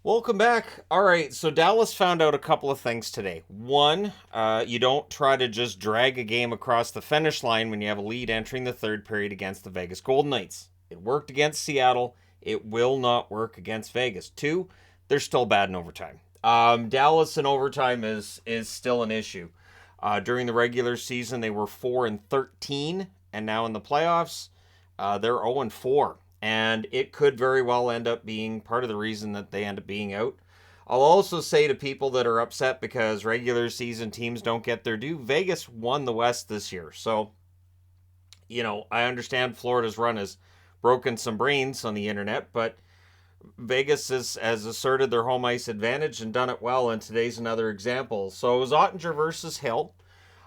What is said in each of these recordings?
Welcome back. All right, so Dallas found out a couple of things today. One, you don't try to just drag a game across the finish line when you have a lead entering the third period against the Vegas Golden Knights. It worked against Seattle. It will not work against Vegas. Two, they're still bad in overtime. Dallas in overtime is still an issue. During the regular season, they were 4-13, and now in the playoffs, they're 0-4, and it could very well end up being part of the reason that they end up being out. I'll also say to people that are upset because regular season teams don't get their due, Vegas won the West this year. So, I understand Florida's run has broken some brains on the internet, but Vegas has asserted their home ice advantage and done it well, and today's another example. So it was Ottinger versus Hill.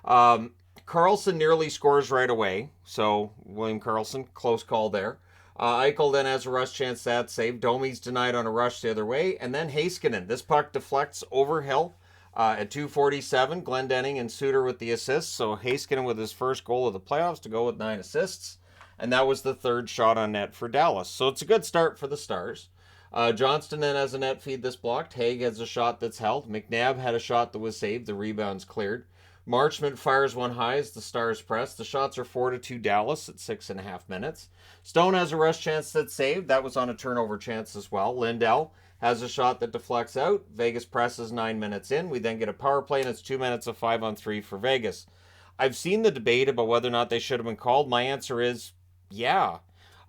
Um, Carlson nearly scores right away. So William Carlson, close call there. Eichel then has a rush chance that save. Domi's denied on a rush the other way. And then Heiskanen. This puck deflects over Hill at 2:47. Glendening and Suter with the assists. So Heiskanen with his first goal of the playoffs to go with 9 assists. And that was the third shot on net for Dallas. So it's a good start for the Stars. Johnston then has a net feed that's blocked. Haig has a shot that's held. McNabb had a shot that was saved. The rebound's cleared. Marchment fires one high as the Stars press. The shots are 4-2 Dallas at 6.5 minutes. Stone has a rush chance that's saved. That was on a turnover chance as well. Lindell has a shot that deflects out. Vegas presses 9 minutes in. We then get a power play, and it's 2 minutes of 5-on-3 for Vegas. I've seen the debate about whether or not they should have been called. My answer is yeah.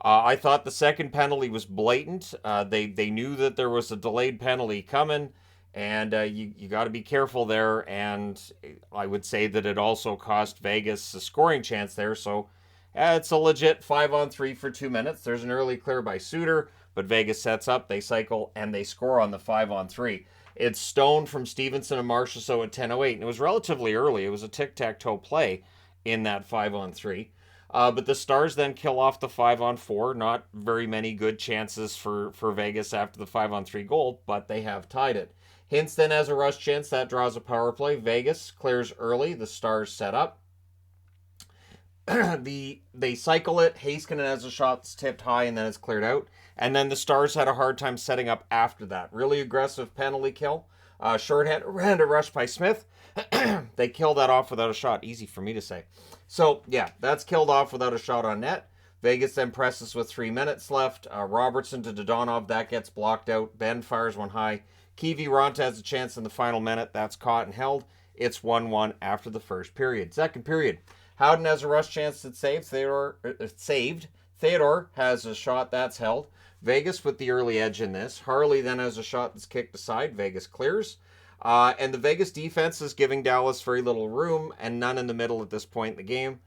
I thought the second penalty was blatant. They knew that there was a delayed penalty coming, and you got to be careful there. And I would say that it also cost Vegas a scoring chance there. So it's a legit 5-on-3 for 2 minutes. There's an early clear by Suter, but Vegas sets up, they cycle, and they score on the 5-on-3. It's Stone from Stevenson and Marchessault at 10:08, and it was relatively early. It was a tic-tac-toe play in that 5-on-3. But the Stars then kill off the 5-on-4. Not very many good chances for Vegas after the 5-on-3 goal, but they have tied it. Hintz then has a rush chance. That draws a power play. Vegas clears early. The Stars set up. They cycle it. Heiskanen has a shot that's tipped high, and then it's cleared out. And then the Stars had a hard time setting up after that. Really aggressive penalty kill. Shorthand rush by Smith. They killed that off without a shot. Easy for me to say. So, yeah, that's killed off without a shot on net. Vegas then presses with 3 minutes left. Robertson to Dodonov. That gets blocked out. Ben fires one high. Kiviranta has a chance in the final minute. That's caught and held. It's 1-1 after the first period. Second period. Howden has a rush chance that's saved. Theodore has a shot that's held. Vegas with the early edge in this. Harley then has a shot that's kicked aside. Vegas clears. And the Vegas defense is giving Dallas very little room and none in the middle at this point in the game.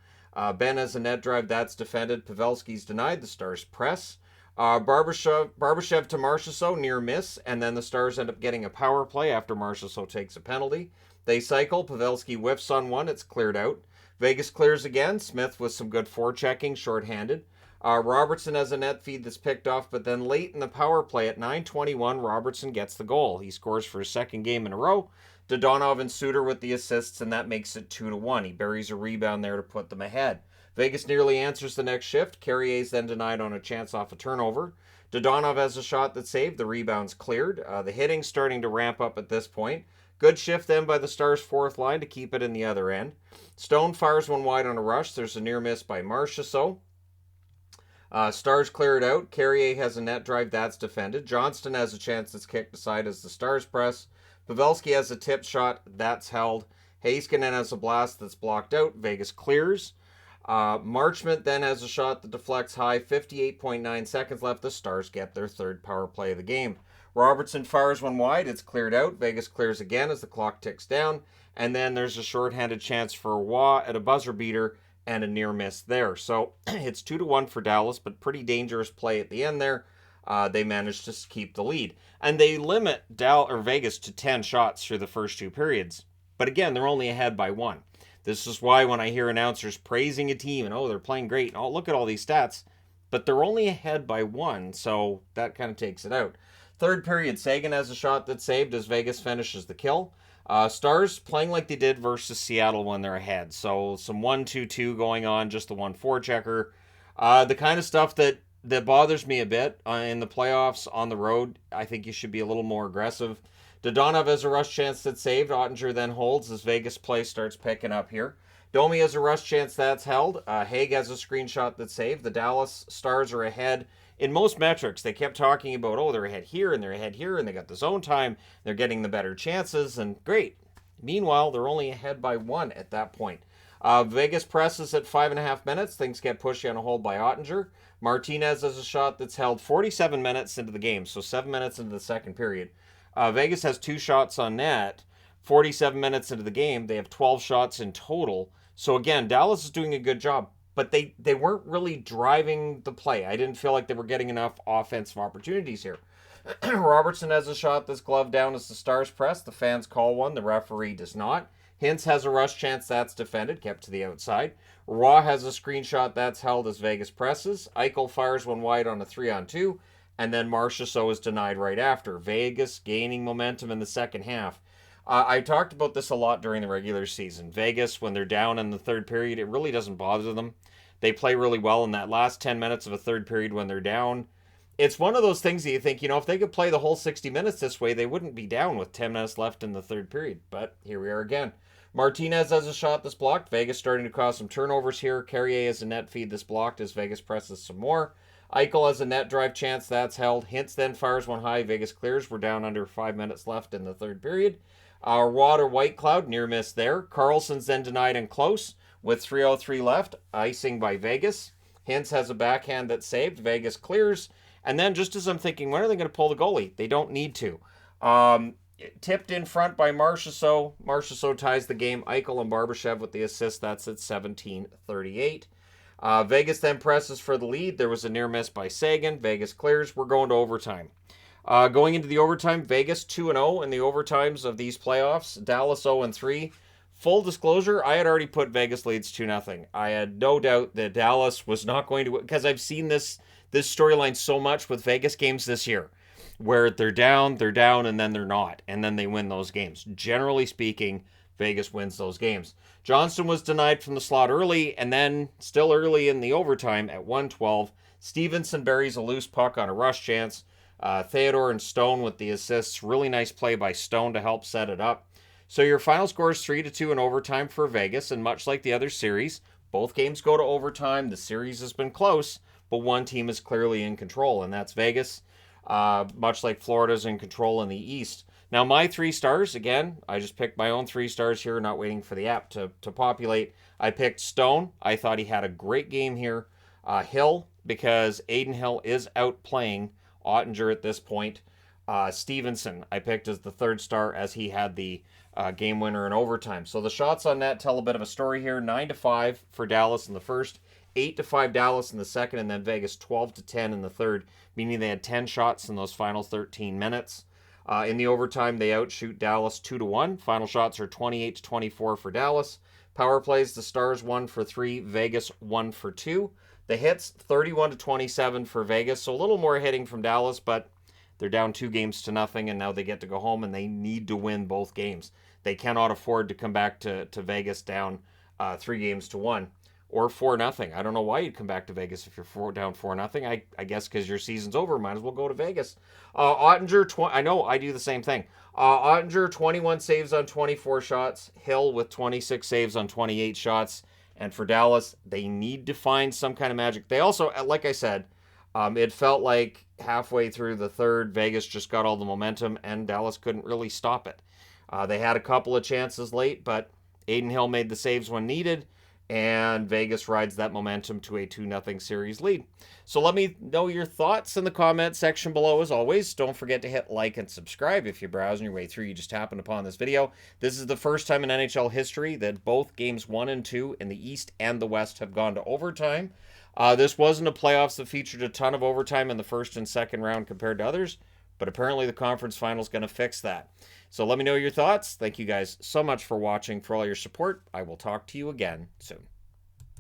Ben has a net drive that's defended. Pavelski's denied. The Stars press. Barbashev to Marchessault, near miss, and then the Stars end up getting a power play after Marchessault takes a penalty. They cycle. Pavelski whiffs on one. It's cleared out. Vegas clears again. Smith with some good forechecking, shorthanded. Robertson has a net feed that's picked off, but then late in the power play at 9:21, Robertson gets the goal. He scores for his second game in a row. Dodonov and Suter with the assists, and that makes it 2-1. He buries a rebound there to put them ahead. Vegas nearly answers the next shift. Carrier's then denied on a chance off a turnover. Dodonov has a shot that's saved. The rebound's cleared. The hitting's starting to ramp up at this point. Good shift then by the Stars' fourth line to keep it in the other end. Stone fires one wide on a rush. There's a near miss by Marchessault. Stars clear it out. Carrier has a net drive that's defended. Johnston has a chance that's kicked aside as the Stars press. Pavelski has a tip shot that's held. Heiskanen has a blast that's blocked out. Vegas clears. Marchment then has a shot that deflects high. 58.9 seconds left. The Stars get their third power play of the game. Robertson fires one wide. It's cleared out. Vegas clears again as the clock ticks down. And then there's a shorthanded chance for Waugh at a buzzer beater and a near miss there. So it's 2-1 for Dallas, but pretty dangerous play at the end there. They managed to keep the lead. And they limit Vegas to 10 shots through the first two periods. But again, they're only ahead by one. This is why when I hear announcers praising a team and, they're playing great, and look at all these stats, but they're only ahead by one, so that kind of takes it out. Third period, Sagan has a shot that's saved as Vegas finishes the kill. Stars playing like they did versus Seattle when they're ahead. So some 1-2-2 going on, just the 1-4 checker. The kind of stuff that that bothers me a bit in the playoffs on the road. I think you should be a little more aggressive. Dodonov has a rush chance that's saved. Ottinger then holds as Vegas play starts picking up here. Domi has a rush chance that's held. Haig has a screenshot that's saved. The Dallas Stars are ahead in most metrics. They kept talking about, oh, they're ahead here and they're ahead here and they got the zone time. They're getting the better chances and great. Meanwhile, they're only ahead by 1 at that point. Vegas presses at 5.5 minutes. Things get pushy on a hold by Ottinger. Martinez has a shot that's held 47 minutes into the game, so 7 minutes into the second period. Vegas has 2 shots on net. 47 minutes into the game, they have 12 shots in total. So again, Dallas is doing a good job, but they weren't really driving the play. I didn't feel like they were getting enough offensive opportunities here. Robertson has a shot that's gloved down as the Stars press. The fans call one. The referee does not. Hintz has a rush chance that's defended, kept to the outside. Raw has a screenshot that's held as Vegas presses. Eichel fires one wide on a 3-on-2, and then Marchessault is denied right after. Vegas gaining momentum in the second half. I talked about this a lot during the regular season. Vegas, when they're down in the third period, it really doesn't bother them. They play really well in that last 10 minutes of a third period when they're down. It's one of those things that you think, if they could play the whole 60 minutes this way, they wouldn't be down with 10 minutes left in the third period. But here we are again. Martinez has a shot that's blocked. Vegas starting to cause some turnovers here. Carrier has a net feed that's blocked as Vegas presses some more. Eichel has a net drive chance that's held. Hintz then fires one high. Vegas clears. We're down under 5 minutes left in the third period. Water White Cloud, near miss there. Carlson's then denied and close with 3:03 left. Icing by Vegas. Hintz has a backhand that's saved. Vegas clears. And then just as I'm thinking, when are they going to pull the goalie? They don't need to. Tipped in front by Marchessault. Marchessault ties the game. Eichel and Barbashev with the assist. That's at 17:38. Vegas then presses for the lead. There was a near miss by Sagan. Vegas clears. We're going to overtime. Going into the overtime, Vegas 2-0 in the overtimes of these playoffs. Dallas 0-3. Full disclosure, I had already put Vegas leads 2-0. I had no doubt that Dallas was not going to, because I've seen this storyline so much with Vegas games this year, where they're down, and then they're not, and then they win those games. Generally speaking, Vegas wins those games. Johnston was denied from the slot early, and then still early in the overtime at 1:12, Stevenson buries a loose puck on a rush chance. Theodore and Stone with the assists. Really nice play by Stone to help set it up. So your final score is 3-2 in overtime for Vegas, and much like the other series, both games go to overtime. The series has been close, but one team is clearly in control, and that's Vegas. Much like Florida's in control in the East. Now, my 3 stars, again, I just picked my own 3 stars here, not waiting for the app to populate. I picked Stone. I thought he had a great game here. Hill, because Aiden Hill is outplaying Ottinger at this point. Stevenson, I picked as the 3rd star as he had the game winner in overtime. So the shots on net tell a bit of a story here. 9-5 for Dallas in the first, 8-5 Dallas in the second, and then Vegas 12-10 in the third, meaning they had 10 shots in those final 13 minutes. In the overtime, they outshoot Dallas 2-1. Final shots are 28-24 for Dallas. Power plays, the Stars 1 for 3, Vegas 1 for 2. The hits 31-27 for Vegas, so a little more hitting from Dallas, but they're down 2-0, and now they get to go home, and they need to win both games. They cannot afford to come back to Vegas down 3-1 or 4-0. I don't know why you'd come back to Vegas if you're down 4-0. I guess because your season's over, might as well go to Vegas. Ottinger, I know, I do the same thing. Ottinger, 21 saves on 24 shots. Hill with 26 saves on 28 shots. And for Dallas, they need to find some kind of magic. They also, like I said, it felt like halfway through the third, Vegas just got all the momentum, and Dallas couldn't really stop it. They had a couple of chances late, but Aiden Hill made the saves when needed, and Vegas rides that momentum to a 2-0 series lead. So let me know your thoughts in the comment section below. As always, don't forget to hit like and subscribe if you're browsing your way through. You just happened upon this video. This is the first time in NHL history that both games 1 and 2 in the East and the West have gone to overtime. This wasn't a playoffs that featured a ton of overtime in the first and second round compared to others, but apparently the conference final is going to fix that. So let me know your thoughts. Thank you guys so much for watching, for all your support. I will talk to you again soon.